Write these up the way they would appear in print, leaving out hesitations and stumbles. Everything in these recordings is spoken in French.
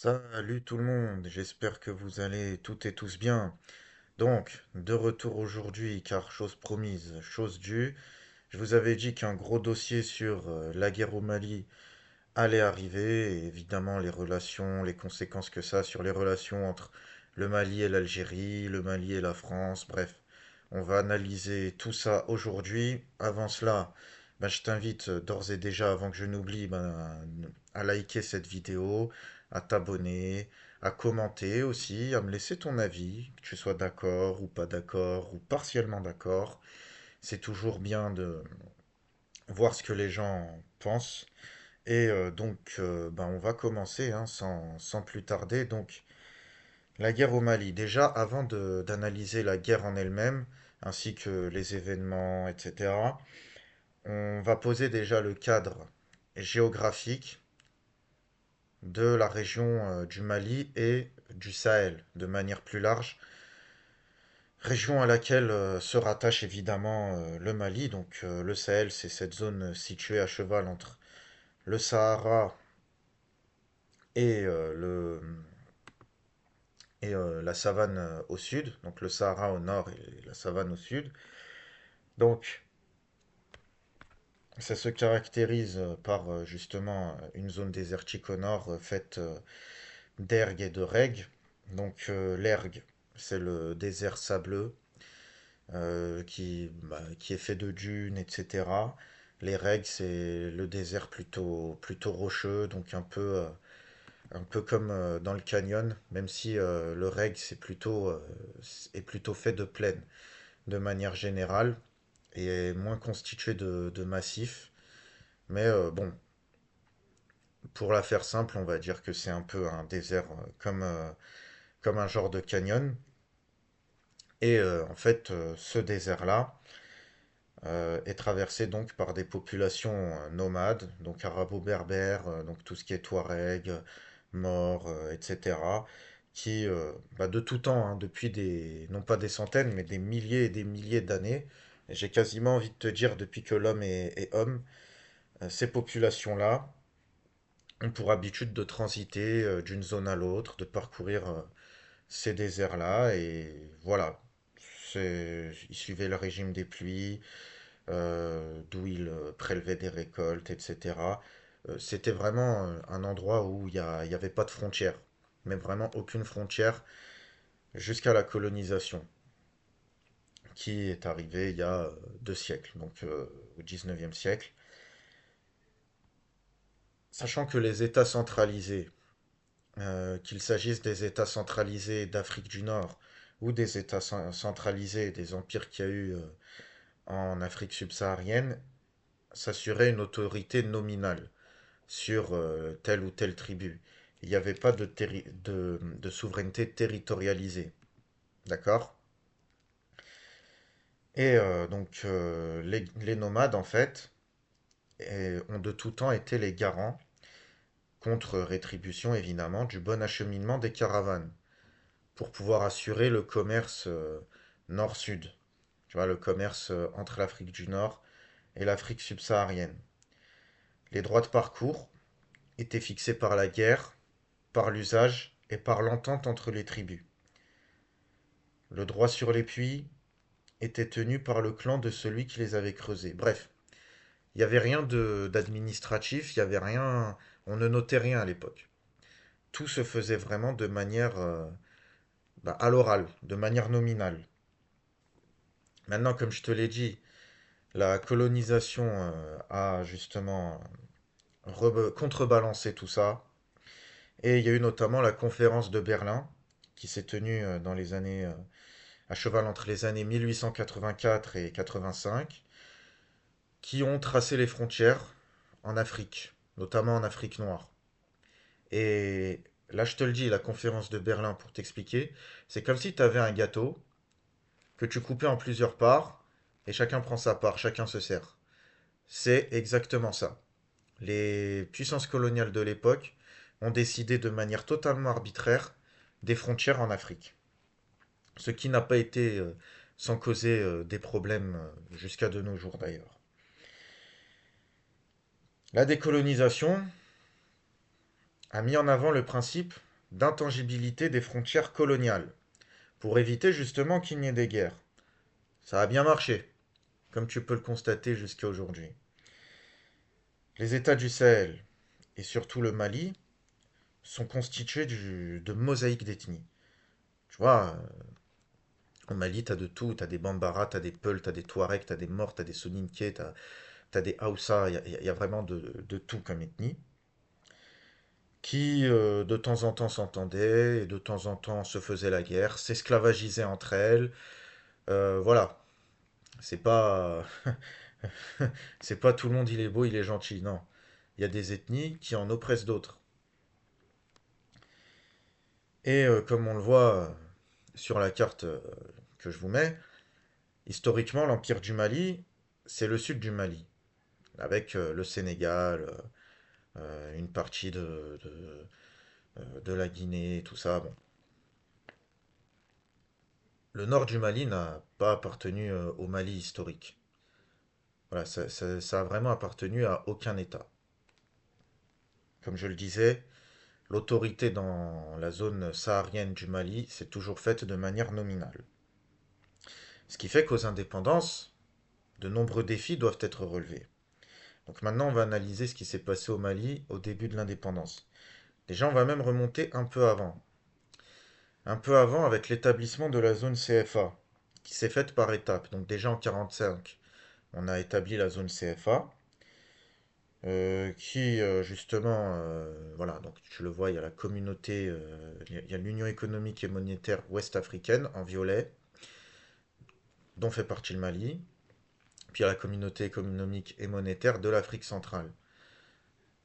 Salut tout le monde, j'espère que vous allez toutes et tous bien. Donc, de retour aujourd'hui, car chose promise, chose due, je vous avais dit qu'un gros dossier sur la guerre au Mali allait arriver, et évidemment les relations, les conséquences que ça a sur les relations entre le Mali et l'Algérie, le Mali et la France, bref. On va analyser tout ça aujourd'hui. Avant cela, je t'invite d'ores et déjà, avant que je n'oublie, à liker cette vidéo, à t'abonner, à commenter aussi, à me laisser ton avis, que tu sois d'accord ou pas d'accord, ou partiellement d'accord. C'est toujours bien de voir ce que les gens pensent. Et on va commencer hein, sans plus tarder. Donc, la guerre au Mali. Déjà, d'analyser la guerre en elle-même, ainsi que les événements, etc., on va poser déjà le cadre géographique de la région du Mali et du Sahel, de manière plus large. Région à laquelle se rattache évidemment le Mali. Donc, le Sahel, c'est cette zone située à cheval entre le Sahara et la savane au sud, donc le Sahara au nord et la savane au sud. Donc, ça se caractérise par justement une zone désertique au nord faite d'ergs et de règues. Donc, l'ergue, c'est le désert sableux qui est fait de dunes, etc. Les règues, c'est le désert plutôt rocheux, donc un peu comme dans le canyon, même si le reg est plutôt fait de plaine de manière générale et est moins constitué de massifs. Mais bon, pour la faire simple, on va dire que c'est un peu un désert comme un genre de canyon. Et en fait, ce désert-là est traversé donc par des populations nomades, donc arabo-berbères, donc tout ce qui est Touareg, Maure, etc., qui, de tout temps, hein, depuis non pas des centaines, mais des milliers et des milliers d'années, et j'ai quasiment envie de te dire depuis que l'homme est homme, ces populations-là ont pour habitude de transiter d'une zone à l'autre, de parcourir ces déserts-là, et voilà. Ils suivaient le régime des pluies, d'où ils prélevaient des récoltes, etc. C'était vraiment un endroit où il y avait pas de frontières, mais vraiment aucune frontière jusqu'à la colonisation, qui est arrivée il y a 2 siècles, donc au 19e siècle. Sachant que les États centralisés, qu'il s'agisse des États centralisés d'Afrique du Nord ou des États centralisés des empires qu'il y a eu en Afrique subsaharienne, s'assuraient une autorité nominale sur telle ou telle tribu. Il n'y avait pas de souveraineté territorialisée. D'accord? Et les nomades, en fait, ont de tout temps été les garants, contre rétribution évidemment, du bon acheminement des caravanes, pour pouvoir assurer le commerce nord-sud. Tu vois, le commerce entre l'Afrique du Nord et l'Afrique subsaharienne. Les droits de parcours étaient fixés par la guerre, par l'usage et par l'entente entre les tribus. Le droit sur les puits était tenu par le clan de celui qui les avait creusés. Bref, il n'y avait rien d'administratif, il y avait rien, on ne notait rien à l'époque. Tout se faisait vraiment de manière à l'oral, de manière nominale. Maintenant, comme je te l'ai dit, la colonisation a justement contrebalancé tout ça. Et il y a eu notamment la conférence de Berlin, qui s'est tenue à cheval entre les années 1884 et 85, qui ont tracé les frontières en Afrique, notamment en Afrique noire. Et là, je te le dis, la conférence de Berlin, pour t'expliquer, c'est comme si tu avais un gâteau que tu coupais en plusieurs parts, et chacun prend sa part, chacun se sert. C'est exactement ça. Les puissances coloniales de l'époque ont décidé de manière totalement arbitraire des frontières en Afrique. Ce qui n'a pas été sans causer des problèmes jusqu'à de nos jours d'ailleurs. La décolonisation a mis en avant le principe d'intangibilité des frontières coloniales, pour éviter justement qu'il n'y ait des guerres. Ça a bien marché, comme tu peux le constater jusqu'à aujourd'hui. Les États du Sahel, et surtout le Mali, sont constitués de mosaïques d'ethnies. Tu vois, au Mali, t'as de tout, t'as des Bambara, t'as des Peuls, t'as des Touaregs, t'as des Morts, t'as des Soninké, t'as des Haoussa, il y a vraiment de tout comme ethnie, qui de temps en temps s'entendaient, et de temps en temps se faisaient la guerre, s'esclavagisaient entre elles, voilà. C'est pas... c'est pas tout le monde il est beau, il est gentil, non. Il y a des ethnies qui en oppressent d'autres. Et comme on le voit sur la carte que je vous mets, historiquement, l'Empire du Mali, c'est le sud du Mali, avec le Sénégal, une partie de la Guinée, tout ça. Bon. Le nord du Mali n'a pas appartenu au Mali historique. Voilà, ça a vraiment appartenu à aucun État. Comme je le disais, l'autorité dans la zone saharienne du Mali s'est toujours faite de manière nominale. Ce qui fait qu'aux indépendances, de nombreux défis doivent être relevés. Donc maintenant, on va analyser ce qui s'est passé au Mali au début de l'indépendance. Déjà, on va même remonter un peu avant. Un peu avant avec l'établissement de la zone CFA, qui s'est faite par étapes. Donc déjà en 1945, on a établi la zone CFA, qui justement, voilà, donc tu le vois, il y a la communauté, il y a l'Union économique et monétaire ouest-africaine en violet, dont fait partie le Mali, puis il y a la communauté économique et monétaire de l'Afrique centrale,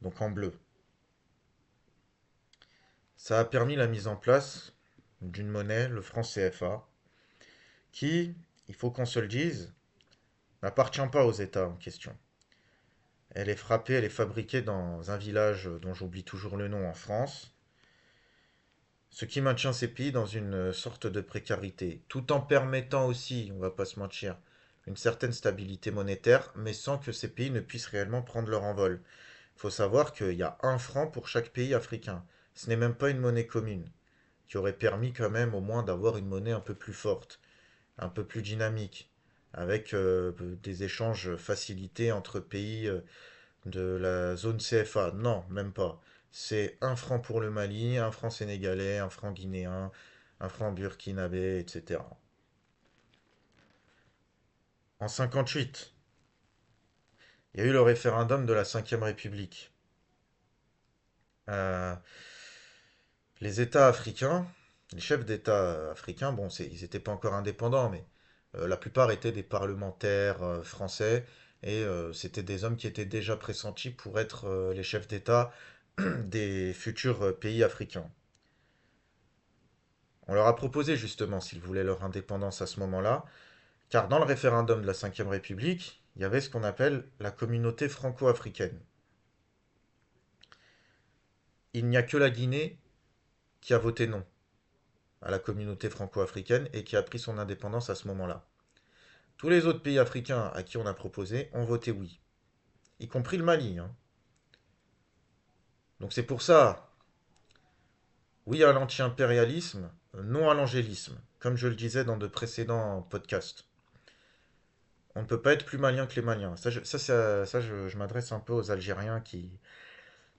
donc en bleu. Ça a permis la mise en place d'une monnaie, le franc CFA, qui, il faut qu'on se le dise, n'appartient pas aux États en question. Elle est frappée, elle est fabriquée dans un village dont j'oublie toujours le nom en France, ce qui maintient ces pays dans une sorte de précarité, tout en permettant aussi, on va pas se mentir, une certaine stabilité monétaire, mais sans que ces pays ne puissent réellement prendre leur envol. Il faut savoir qu'il y a un franc pour chaque pays africain. Ce n'est même pas une monnaie commune, qui aurait permis quand même au moins d'avoir une monnaie un peu plus forte, un peu plus dynamique, avec des échanges facilités entre pays de la zone CFA. Non, même pas. C'est un franc pour le Mali, un franc sénégalais, un franc guinéen, un franc burkinabé, etc. En 58, il y a eu le référendum de la Cinquième République. Euh, les États africains, les chefs d'État africains, bon, ils n'étaient pas encore indépendants, mais la plupart étaient des parlementaires français, et c'était des hommes qui étaient déjà pressentis pour être les chefs d'État des futurs pays africains. On leur a proposé justement s'ils voulaient leur indépendance à ce moment-là, car dans le référendum de la Cinquième République, il y avait ce qu'on appelle la communauté franco-africaine. Il n'y a que la Guinée qui a voté non à la communauté franco-africaine et qui a pris son indépendance à ce moment-là. Tous les autres pays africains à qui on a proposé ont voté oui, y compris le Mali, hein. Donc c'est pour ça, oui à l'anti-impérialisme, non à l'angélisme, comme je le disais dans de précédents podcasts. On ne peut pas être plus malien que les Maliens. Je m'adresse un peu aux Algériens qui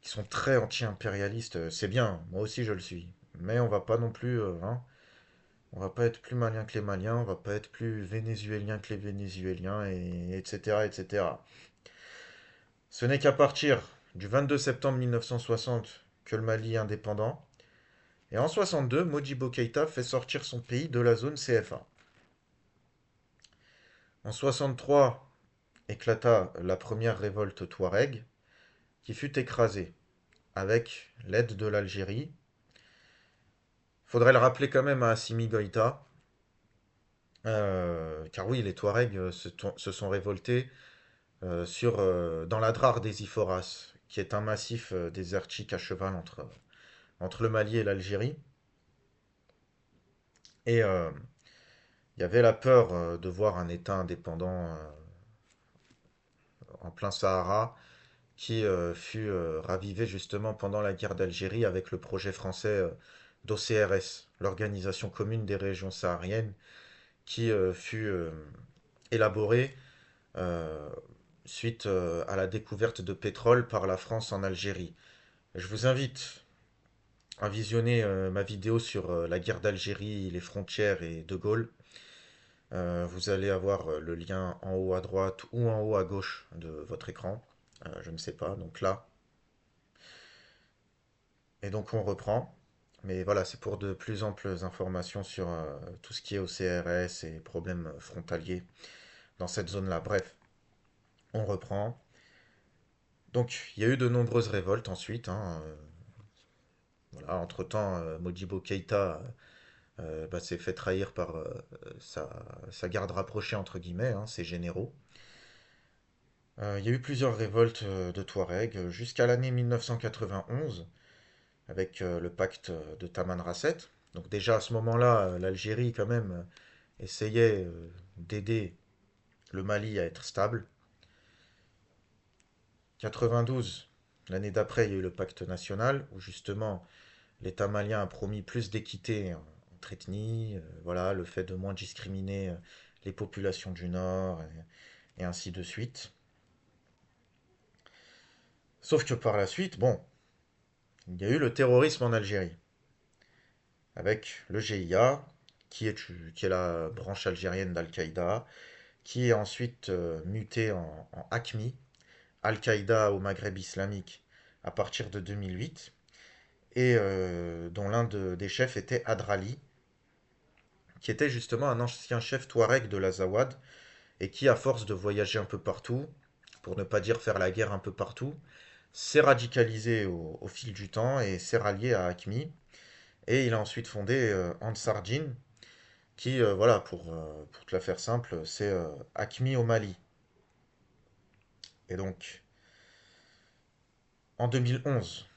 sont très anti-impérialistes. C'est bien, moi aussi je le suis. Mais on va pas non plus, hein, on va pas être plus malien que les Maliens, on va pas être plus vénézuélien que les Vénézuéliens, et etc., etc. Ce n'est qu'à partir du 22 septembre 1960 que le Mali est indépendant. Et en 62, Modibo Keïta fait sortir son pays de la zone CFA. En 63, éclata la première révolte touareg, qui fut écrasée, avec l'aide de l'Algérie. Faudrait le rappeler quand même à Assimi Goïta, car oui, les Touaregs se sont révoltés dans l'Adrar des Iforas, qui est un massif désertique à cheval entre le Mali et l'Algérie. Et il y avait la peur de voir un État indépendant en plein Sahara qui fut ravivé justement pendant la guerre d'Algérie avec le projet français d'OCRS, l'Organisation commune des régions sahariennes, qui fut élaboré euh, suite à la découverte de pétrole par la France en Algérie. Je vous invite à visionner ma vidéo sur la guerre d'Algérie, les frontières et De Gaulle. Vous allez avoir le lien en haut à droite ou en haut à gauche de votre écran. Je ne sais pas, donc là. Et donc on reprend. Mais voilà, c'est pour de plus amples informations sur tout ce qui est au CRS et problèmes frontaliers dans cette zone-là. Bref, on reprend. Donc il y a eu de nombreuses révoltes ensuite, hein. Voilà, entre-temps, Modibo Keïta bah, s'est fait trahir par sa, sa garde rapprochée, entre guillemets, hein, ses généraux. Il y a eu plusieurs révoltes de Touaregs jusqu'à l'année 1991 avec le pacte de Tamanrasset. Donc déjà à ce moment-là, l'Algérie quand même essayait d'aider le Mali à être stable. 92, l'année d'après, il y a eu le pacte national où justement l'État malien a promis plus d'équité entre ethnies, voilà, le fait de moins discriminer les populations du Nord et ainsi de suite. Sauf que par la suite, bon, il y a eu le terrorisme en Algérie avec le GIA qui est la branche algérienne d'Al-Qaïda, qui est ensuite muté en AQMI, Al-Qaïda au Maghreb islamique, à partir de 2008, et dont des chefs était Adrali, qui était justement un ancien chef touareg de l'Azawad, et qui, à force de voyager un peu partout, pour ne pas dire faire la guerre un peu partout, s'est radicalisé au fil du temps et s'est rallié à AQMI. Et il a ensuite fondé Ansar Dine, qui, voilà, pour te la faire simple, c'est AQMI au Mali. Et donc, en 2011,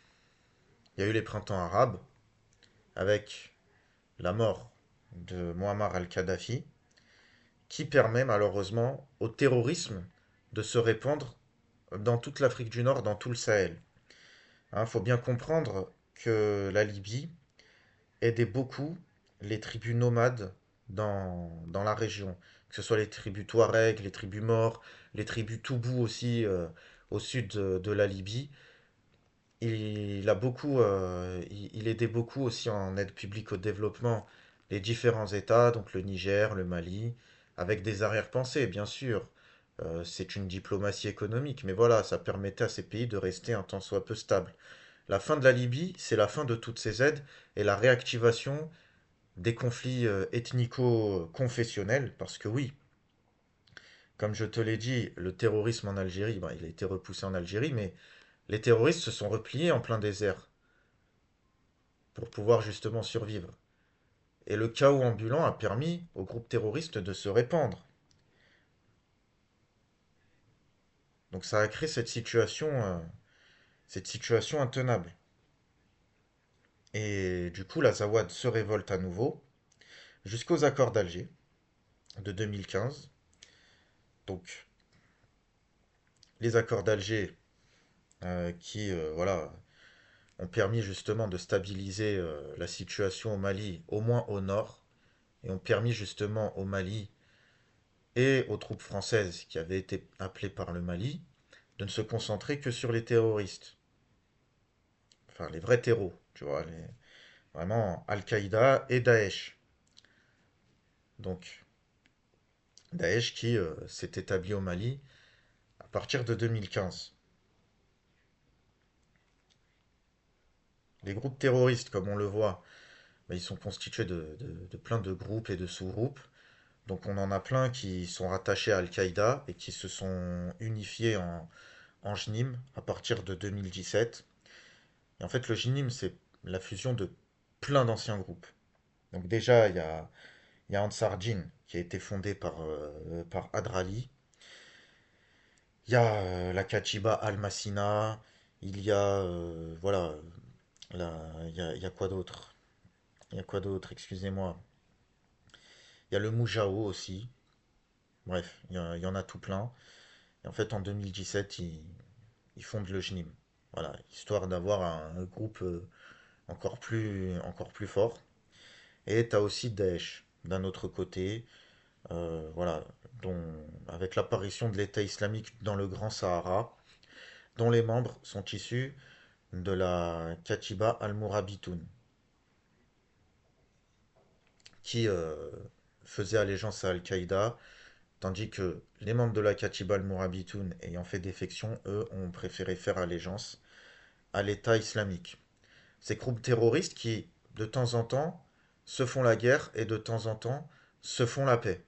il y a eu les printemps arabes, avec la mort de Muammar al-Kadhafi, qui permet malheureusement au terrorisme de se répandre dans toute l'Afrique du Nord, dans tout le Sahel. Il faut bien comprendre que la Libye aidait beaucoup les tribus nomades dans la région, que ce soit les tribus Touareg, les tribus Maures, les tribus Toubou aussi au sud de la Libye. Il a beaucoup, il aidait beaucoup aussi en aide publique au développement les différents États, donc le Niger, le Mali, avec des arrière-pensées, bien sûr. C'est une diplomatie économique, mais voilà, ça permettait à ces pays de rester un tant soit peu stables. La fin de la Libye, c'est la fin de toutes ces aides et la réactivation des conflits ethnico-confessionnels, parce que oui, comme je te l'ai dit, le terrorisme en Algérie, ben, il a été repoussé en Algérie, mais les terroristes se sont repliés en plein désert pour pouvoir justement survivre. Et le chaos ambulant a permis aux groupes terroristes de se répandre. Donc ça a créé cette situation intenable. Et du coup, l'Azawad se révolte à nouveau jusqu'aux accords d'Alger de 2015. Donc les accords d'Alger qui voilà, ont permis justement de stabiliser la situation au Mali, au moins au nord, et ont permis justement au Mali et aux troupes françaises qui avaient été appelées par le Mali de ne se concentrer que sur les terroristes. Enfin, les vrais terreaux, tu vois, vraiment Al-Qaïda et Daesh. Donc, Daesh qui s'est établi au Mali à partir de 2015. Les groupes terroristes, comme on le voit, bah, ils sont constitués de plein de groupes et de sous-groupes. Donc on en a plein qui sont rattachés à Al-Qaïda et qui se sont unifiés en JNIM à partir de 2017. Et en fait, le JNIM, c'est la fusion de plein d'anciens groupes. Donc déjà, il y a Ansar Dine qui a été fondé par Adrali. Il y a la Katiba Al-Masina. Il y a, voilà, il y a quoi d'autre? Il y a quoi d'autre? Excusez-moi. Il y a le Moujao aussi. Bref, il y en a tout plein. Et en fait, en 2017, ils fondent le JNIM. Voilà, histoire d'avoir un groupe encore plus fort. Et tu as aussi Daesh, d'un autre côté, voilà, dont, avec l'apparition de l'État islamique dans le Grand Sahara, dont les membres sont issus de la Katiba al-Mourabitoun, qui faisait allégeance à Al-Qaïda, tandis que les membres de la Katiba al-Mourabitoun, ayant fait défection, eux, ont préféré faire allégeance à l'État islamique. Ces groupes terroristes qui, de temps en temps, se font la guerre et de temps en temps se font la paix.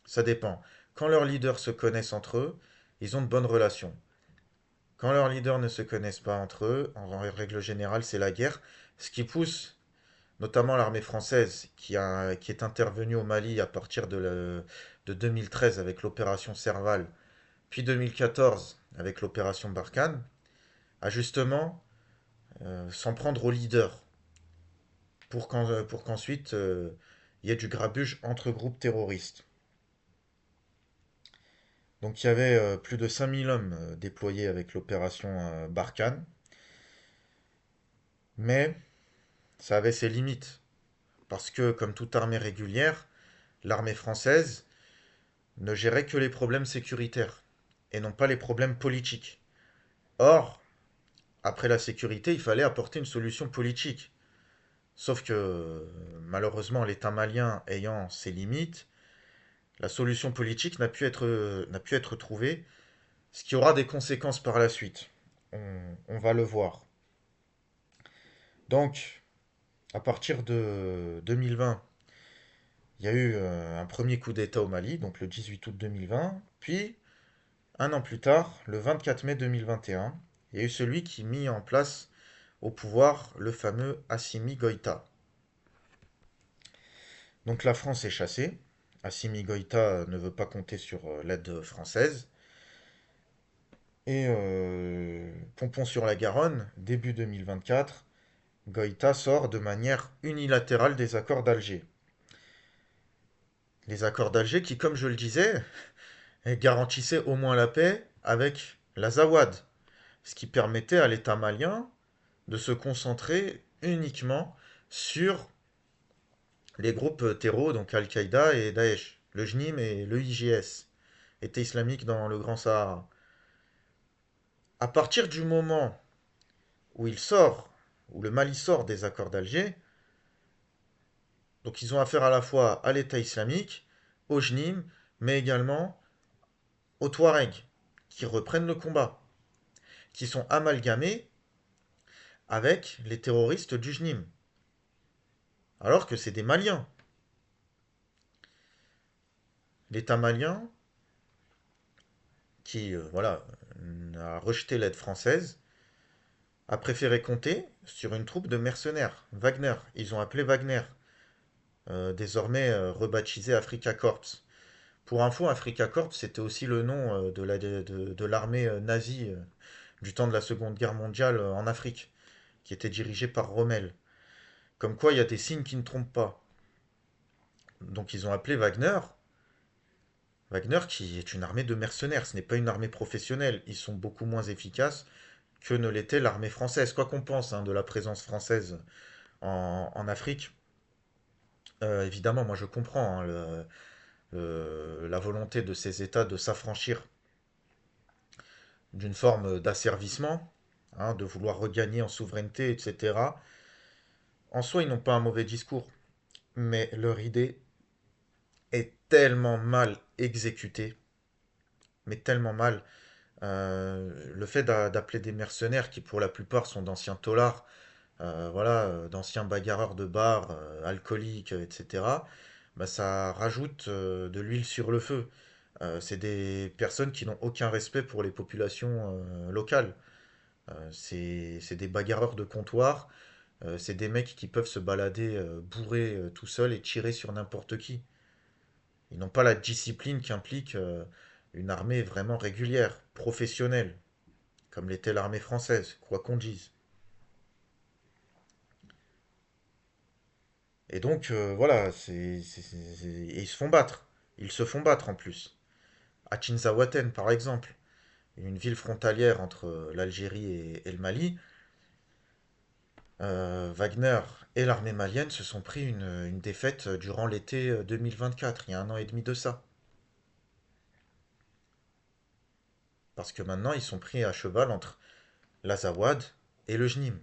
Ça dépend. Quand leurs leaders se connaissent entre eux, ils ont de bonnes relations. Quand leurs leaders ne se connaissent pas entre eux, en règle générale, c'est la guerre, ce qui pousse notamment l'armée française qui est intervenue au Mali à partir de 2013 avec l'opération Serval, puis 2014 avec l'opération Barkhane, à justement s'en prendre aux leaders pour qu'ensuite il y ait du grabuge entre groupes terroristes. Donc il y avait plus de 5000 hommes déployés avec l'opération Barkhane, mais ça avait ses limites, parce que comme toute armée régulière, l'armée française ne gérait que les problèmes sécuritaires, et non pas les problèmes politiques. Or, après la sécurité, il fallait apporter une solution politique. Sauf que, malheureusement, l'État malien ayant ses limites, la solution politique n'a pu être trouvée, ce qui aura des conséquences par la suite. On va le voir. Donc, à partir de 2020, il y a eu un premier coup d'État au Mali, donc le 18 août 2020, puis un an plus tard, le 24 mai 2021, il y a eu celui qui mit en place au pouvoir le fameux Assimi Goïta. Donc la France est chassée. Assimi Goïta ne veut pas compter sur l'aide française. Et Pompon-sur-la-Garonne, début 2024, Goïta sort de manière unilatérale des accords d'Alger. Les accords d'Alger qui, comme je le disais, garantissaient au moins la paix avec l'Azawad, ce qui permettait à l'État malien de se concentrer uniquement sur les groupes terreaux, donc Al-Qaïda et Daesh, le JNIM et le IGS, État islamique dans le Grand Sahara. À partir du moment où il sort, où le Mali sort des accords d'Alger, donc ils ont affaire à la fois à l'État islamique, au JNIM, mais également aux Touaregs, qui reprennent le combat, qui sont amalgamés avec les terroristes du JNIM, alors que c'est des Maliens. L'État malien, qui voilà, a rejeté l'aide française, a préféré compter sur une troupe de mercenaires, Wagner. Ils ont appelé Wagner, désormais rebaptisé Afrika Korps. Pour info, Afrika Korps, c'était aussi le nom de l'armée nazie du temps de la Seconde Guerre mondiale en Afrique, qui était dirigée par Rommel. Comme quoi, il y a des signes qui ne trompent pas. Donc ils ont appelé Wagner. Wagner qui est une armée de mercenaires, ce n'est pas une armée professionnelle. Ils sont beaucoup moins efficaces que ne l'était l'armée française. Quoi qu'on pense hein, de la présence française en Afrique, évidemment, moi je comprends hein, la volonté de ces États de s'affranchir d'une forme d'asservissement, hein, de vouloir regagner en souveraineté, etc. En soi, ils n'ont pas un mauvais discours, mais leur idée est tellement mal exécutée, mais tellement mal. Le fait d'appeler des mercenaires qui pour la plupart sont d'anciens taulards, voilà, d'anciens bagarreurs de bar, alcooliques, etc., bah, ça rajoute de l'huile sur le feu. C'est des personnes qui n'ont aucun respect pour les populations locales. C'est des bagarreurs de comptoir, c'est des mecs qui peuvent se balader bourrés tout seuls et tirer sur n'importe qui. Ils n'ont pas la discipline qu'implique une armée vraiment régulière, professionnelle, comme l'était l'armée française, quoi qu'on dise. Et donc, voilà, et ils se font battre. Ils se font battre en plus. À Chinzawaten, par exemple. une ville frontalière entre l'Algérie et le Mali, Wagner et l'armée malienne se sont pris une défaite durant l'été 2024, il y a un an et demi de ça. Parce que maintenant, ils sont pris à cheval entre l'Azawad et le Jnim.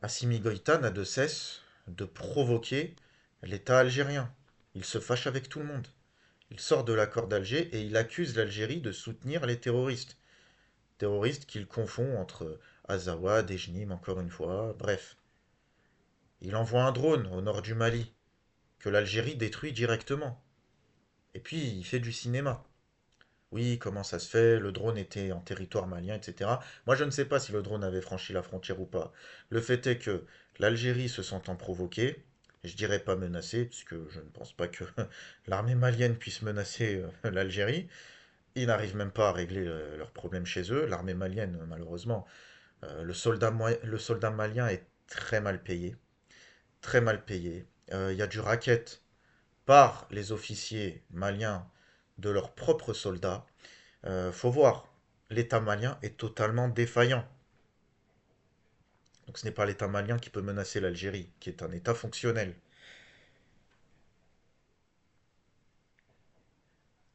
Assimi Goïta n'a de cesse de provoquer l'État algérien. Il se fâche avec tout le monde. Il sort de l'accord d'Alger et il accuse l'Algérie de soutenir les terroristes. Terroristes qu'il confond entre Azawad et Jnim, encore une fois. Bref. Il envoie un drone au nord du Mali, que l'Algérie détruit directement. Et puis, il fait du cinéma. Oui, comment ça se fait? Le drone était en territoire malien, etc. Moi, je ne sais pas si le drone avait franchi la frontière ou pas. Le fait est que l'Algérie se sentant provoquée, je dirais pas menacée, puisque je ne pense pas que l'armée malienne puisse menacer l'Algérie. Ils n'arrivent même pas à régler leurs problèmes chez eux. L'armée malienne, malheureusement, le soldat malien est très mal payé. Très mal payé. Il y a du racket par les officiers maliens de leurs propres soldats. Faut voir, l'État malien est totalement défaillant. Donc ce n'est pas l'État malien qui peut menacer l'Algérie, qui est un État fonctionnel.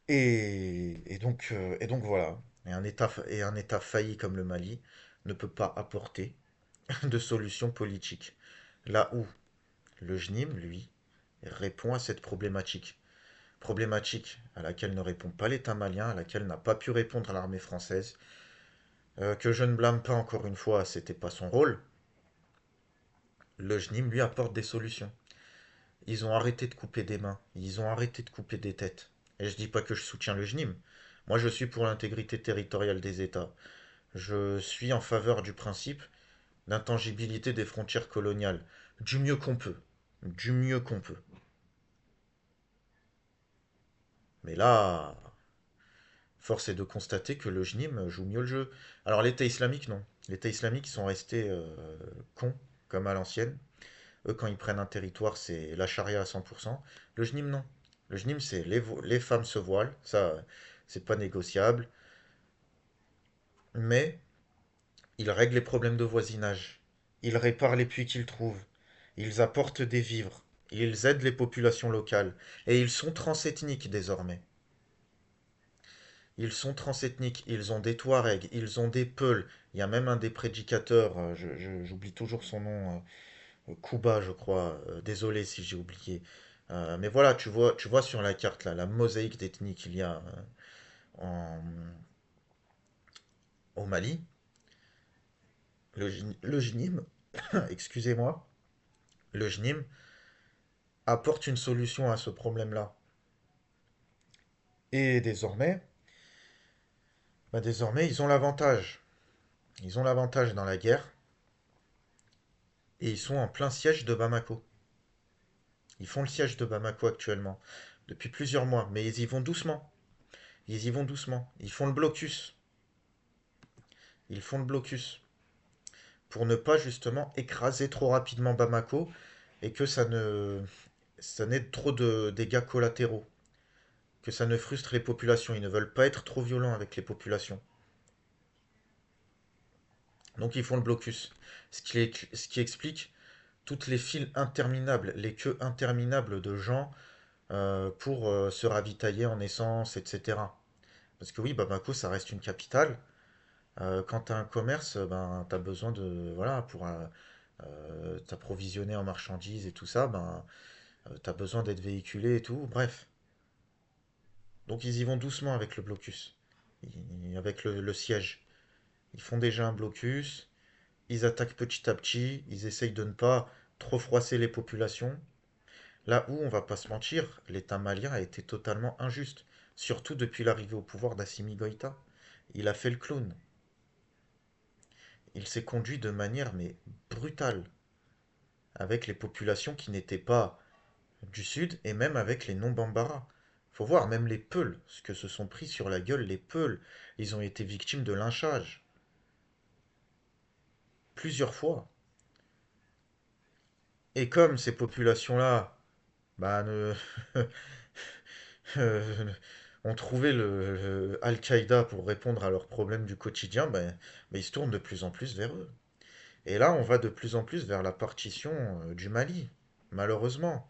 Et donc voilà. Et un État failli comme le Mali ne peut pas apporter de solution politique. Là où le JNIM, lui, répond à cette problématique. Problématique à laquelle ne répond pas l'État malien, à laquelle n'a pas pu répondre l'armée française, que je ne blâme pas encore une fois, c'était pas son rôle. Le JNIM lui apporte des solutions. Ils ont arrêté de couper des mains, ils ont arrêté de couper des têtes. Et je dis pas que je soutiens le JNIM. Moi, je suis pour l'intégrité territoriale des États. Je suis en faveur du principe d'intangibilité des frontières coloniales. Du mieux qu'on peut. Du mieux qu'on peut. Mais là, force est de constater que le JNIM joue mieux le jeu. Alors l'État islamique, non. L'État islamique, ils sont restés cons, comme à l'ancienne. Eux, quand ils prennent un territoire, c'est la charia à 100%. Le JNIM, non. Le JNIM, c'est les femmes se voilent, ça, c'est pas négociable. Mais ils règlent les problèmes de voisinage. Ils réparent les puits qu'ils trouvent. Ils apportent des vivres. Ils aident les populations locales. Et ils sont transethniques désormais. Ils sont transethniques. Ils ont des Touaregs. Ils ont des Peuls. Il y a même un des prédicateurs, j'oublie toujours son nom, Kuba, je crois. Désolé si j'ai oublié. Mais voilà, tu vois sur la carte là, la mosaïque d'ethnie qu'il y a en- au Mali. Le JNIM, excusez-moi, le JNIM apporte une solution à ce problème-là. Et désormais, ils ont l'avantage. Ils ont l'avantage dans la guerre et ils sont en plein siège de Bamako. Ils font le siège de Bamako actuellement depuis plusieurs mois, mais ils y vont doucement. Ils y vont doucement. Ils font le blocus. Ils font le blocus pour ne pas justement écraser trop rapidement Bamako et que ça n'ait trop de dégâts collatéraux, que ça ne frustre les populations. Ils ne veulent pas être trop violents avec les populations. Donc ils font le blocus. Ce qui explique toutes les files interminables, les queues interminables de gens pour se ravitailler en essence, etc. Parce que oui, Bamako, ça reste une capitale. Quand tu as un commerce, ben, tu as besoin de, voilà, pour t'approvisionner en marchandises et tout ça, ben, tu as besoin d'être véhiculé et tout. Bref. Donc ils y vont doucement avec le blocus, avec le siège. Ils font déjà un blocus, ils attaquent petit à petit, ils essayent de ne pas trop froisser les populations. Là où, on va pas se mentir, l'État malien a été totalement injuste, surtout depuis l'arrivée au pouvoir d'Assimi Goïta. Il a fait le clown. Il s'est conduit de manière mais brutale avec les populations qui n'étaient pas du sud et même avec les non-bambara. Faut voir, même les Peuls, ce que se sont pris sur la gueule les Peuls, ils ont été victimes de lynchage plusieurs fois. Et comme ces populations-là, bah, ont trouvé le Al-Qaïda pour répondre à leurs problèmes du quotidien, ben, ils se tournent de plus en plus vers eux. Et là, on va de plus en plus vers la partition du Mali, malheureusement,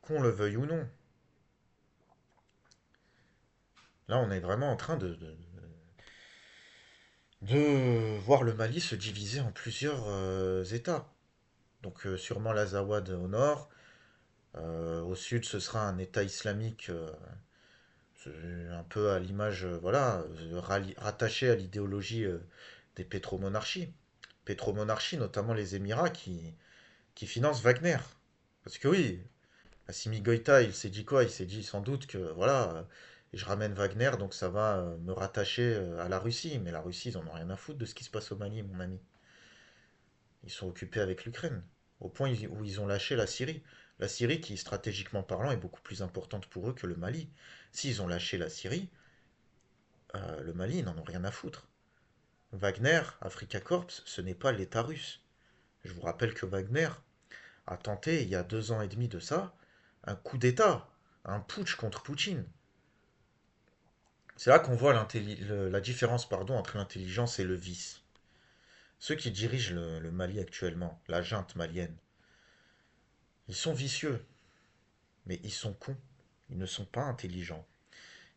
qu'on le veuille ou non. Là, on est vraiment en train de voir le Mali se diviser en plusieurs États. Donc sûrement l'Azawad au nord, au sud ce sera un État islamique c'est un peu à l'image, voilà, rattaché à l'idéologie des pétromonarchies. Pétromonarchies, notamment les Émirats qui financent Wagner. Parce que oui, Assimi Goïta, il s'est dit quoi? Il s'est dit sans doute que voilà, je ramène Wagner, donc ça va me rattacher à la Russie. Mais la Russie, ils en ont rien à foutre de ce qui se passe au Mali, mon ami. Ils sont occupés avec l'Ukraine, au point où ils ont lâché la Syrie. La Syrie, qui stratégiquement parlant est beaucoup plus importante pour eux que le Mali. S'ils ont lâché la Syrie, le Mali, ils n'en ont rien à foutre. Wagner, Africa Corps, ce n'est pas l'État russe. Je vous rappelle que Wagner a tenté, il y a 2 ans et demi de ça, un coup d'État, un putsch contre Poutine. C'est là qu'on voit la différence pardon, entre l'intelligence et le vice. Ceux qui dirigent le Mali actuellement, la junte malienne, ils sont vicieux, mais ils sont cons. Ils ne sont pas intelligents.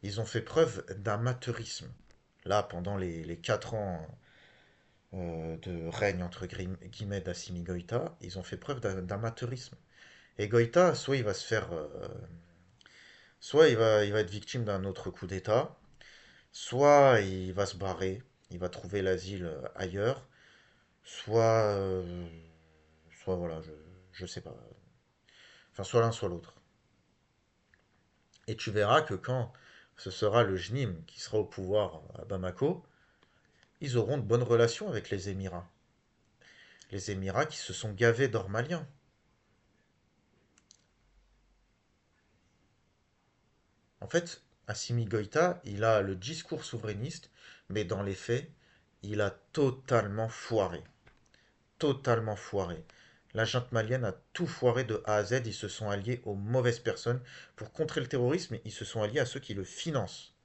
Ils ont fait preuve d'amateurisme. Là, pendant les 4 ans de règne, entre guillemets, d'Assimi Goïta, ils ont fait preuve d'amateurisme. Et Goïta, soit il va se faire... soit il va être victime d'un autre coup d'État, soit il va se barrer, il va trouver l'asile ailleurs, soit... soit voilà, je sais pas. Enfin, soit l'un, soit l'autre. Et tu verras que quand ce sera le JNIM qui sera au pouvoir à Bamako, ils auront de bonnes relations avec les Émirats. Les Émirats qui se sont gavés d'or malien. En fait, Assimi Goïta, il a le discours souverainiste, mais dans les faits, il a totalement foiré. Totalement foiré. La junte malienne a tout foiré de A à Z. Ils se sont alliés aux mauvaises personnes. Pour contrer le terrorisme, ils se sont alliés à ceux qui le financent.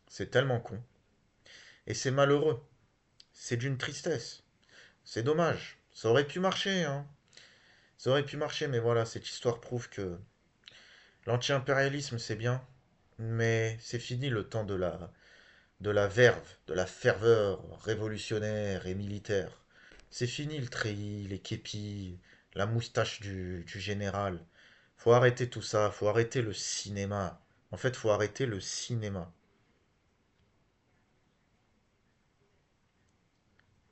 C'est tellement con. Et c'est malheureux. C'est d'une tristesse. C'est dommage. Ça aurait pu marcher, hein. Ça aurait pu marcher, mais voilà, cette histoire prouve que l'anti-impérialisme, c'est bien, mais c'est fini le temps de la verve, de la ferveur révolutionnaire et militaire. C'est fini le treillis, les képis, la moustache du général. Faut arrêter tout ça, faut arrêter le cinéma. En fait, faut arrêter le cinéma.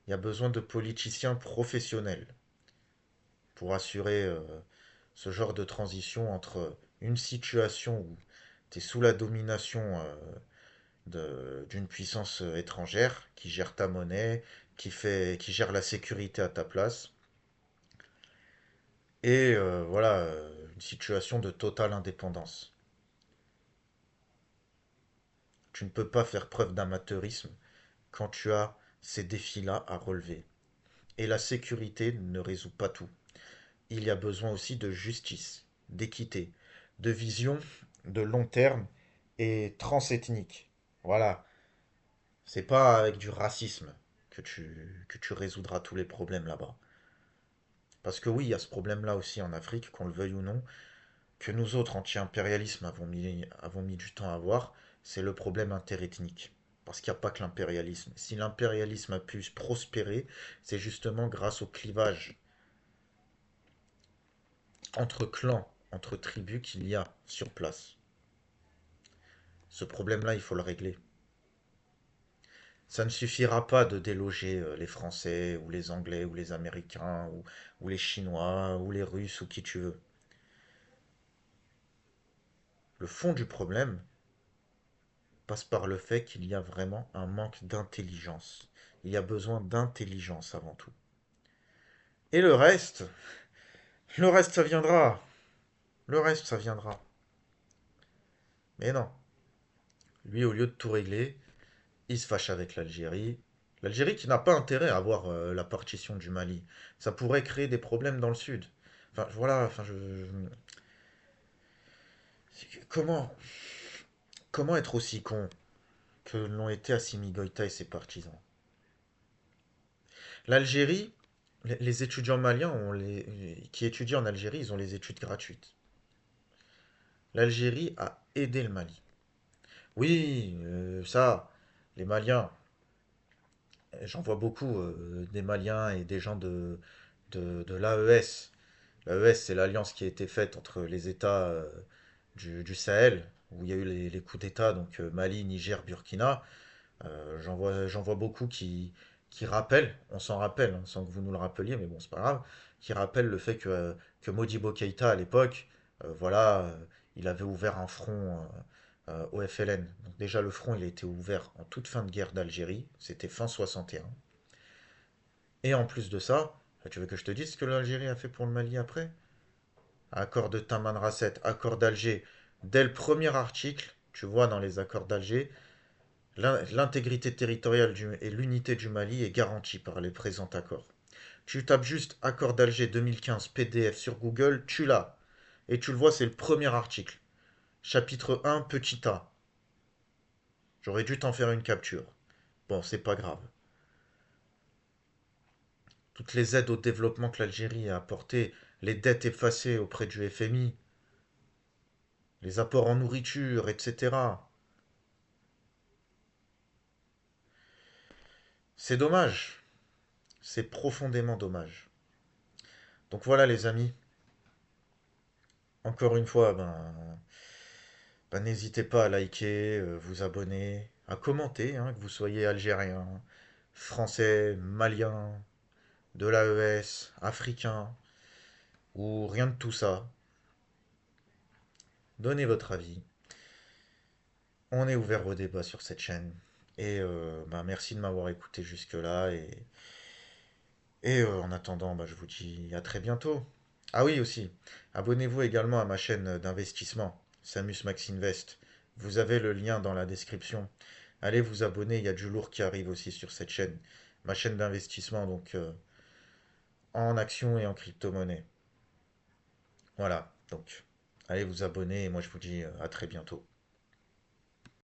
Il y a besoin de politiciens professionnels pour assurer ce genre de transition entre une situation où tu es sous la domination d'une puissance étrangère qui gère ta monnaie, qui gère la sécurité à ta place, et voilà, une situation de totale indépendance. Tu ne peux pas faire preuve d'amateurisme quand tu as ces défis-là à relever. Et la sécurité ne résout pas tout. Il y a besoin aussi de justice, d'équité, de vision de long terme et transethnique. Voilà, c'est pas avec du racisme que tu résoudras tous les problèmes là-bas. Parce que oui, il y a ce problème-là aussi en Afrique, qu'on le veuille ou non, que nous autres anti-impérialisme avons mis du temps à voir, c'est le problème interethnique. Parce qu'il n'y a pas que l'impérialisme. Si l'impérialisme a pu prospérer, c'est justement grâce au clivage entre clans, entre tribus qu'il y a sur place. Ce problème-là, il faut le régler. Ça ne suffira pas de déloger les Français, ou les Anglais, ou les Américains, ou les Chinois, ou les Russes, ou qui tu veux. Le fond du problème passe par le fait qu'il y a vraiment un manque d'intelligence. Il y a besoin d'intelligence avant tout. Et le reste, ça viendra. Le reste, ça viendra. Mais non. Lui, au lieu de tout régler, il se fâche avec l'Algérie. L'Algérie qui n'a pas intérêt à avoir la partition du Mali. Ça pourrait créer des problèmes dans le sud. Enfin, voilà, enfin, Comment, comment être aussi con que l'ont été Assimi Goïta et ses partisans? L'Algérie, les étudiants maliens qui étudient en Algérie, ils ont les études gratuites. L'Algérie a aidé le Mali. Oui, ça, les Maliens, j'en vois beaucoup, des Maliens et des gens de l'AES. L'AES, c'est l'alliance qui a été faite entre les États du Sahel, où il y a eu les coups d'État, donc Mali, Niger, Burkina. J'en vois beaucoup qui rappellent, on s'en rappelle, hein, sans que vous nous le rappeliez, mais bon, c'est pas grave, qui rappellent le fait que Modibo Keïta, à l'époque, voilà, il avait ouvert un front au FLN. Donc déjà, le front, il a été ouvert en toute fin de guerre d'Algérie, c'était fin 61. Et en plus de ça, tu veux que je te dise ce que l'Algérie a fait pour le Mali après? Accord de Tamanrasset, accord d'Alger. Dès le premier article, tu vois dans les accords d'Alger, l'intégrité territoriale et l'unité du Mali est garantie par les présents accords. Tu tapes juste accord d'Alger 2015 PDF sur Google, tu l'as. Et tu le vois, c'est le premier article. Chapitre 1, petit a. J'aurais dû t'en faire une capture. Bon, c'est pas grave. Toutes les aides au développement que l'Algérie a apportées, les dettes effacées auprès du FMI, les apports en nourriture, etc. C'est dommage. C'est profondément dommage. Donc voilà les amis, encore une fois, n'hésitez pas à liker, vous abonner, à commenter, hein, que vous soyez algérien, français, malien, de l'AES, africain, ou rien de tout ça. Donnez votre avis. On est ouvert au débat sur cette chaîne. Et merci de m'avoir écouté jusque-là. Et en attendant, je vous dis à très bientôt. Ah oui aussi, abonnez-vous également à ma chaîne d'investissement, Samus Max Invest. Vous avez le lien dans la description. Allez vous abonner, il y a du lourd qui arrive aussi sur cette chaîne. Ma chaîne d'investissement, donc en actions et en crypto-monnaie. Voilà, donc allez vous abonner et moi je vous dis à très bientôt.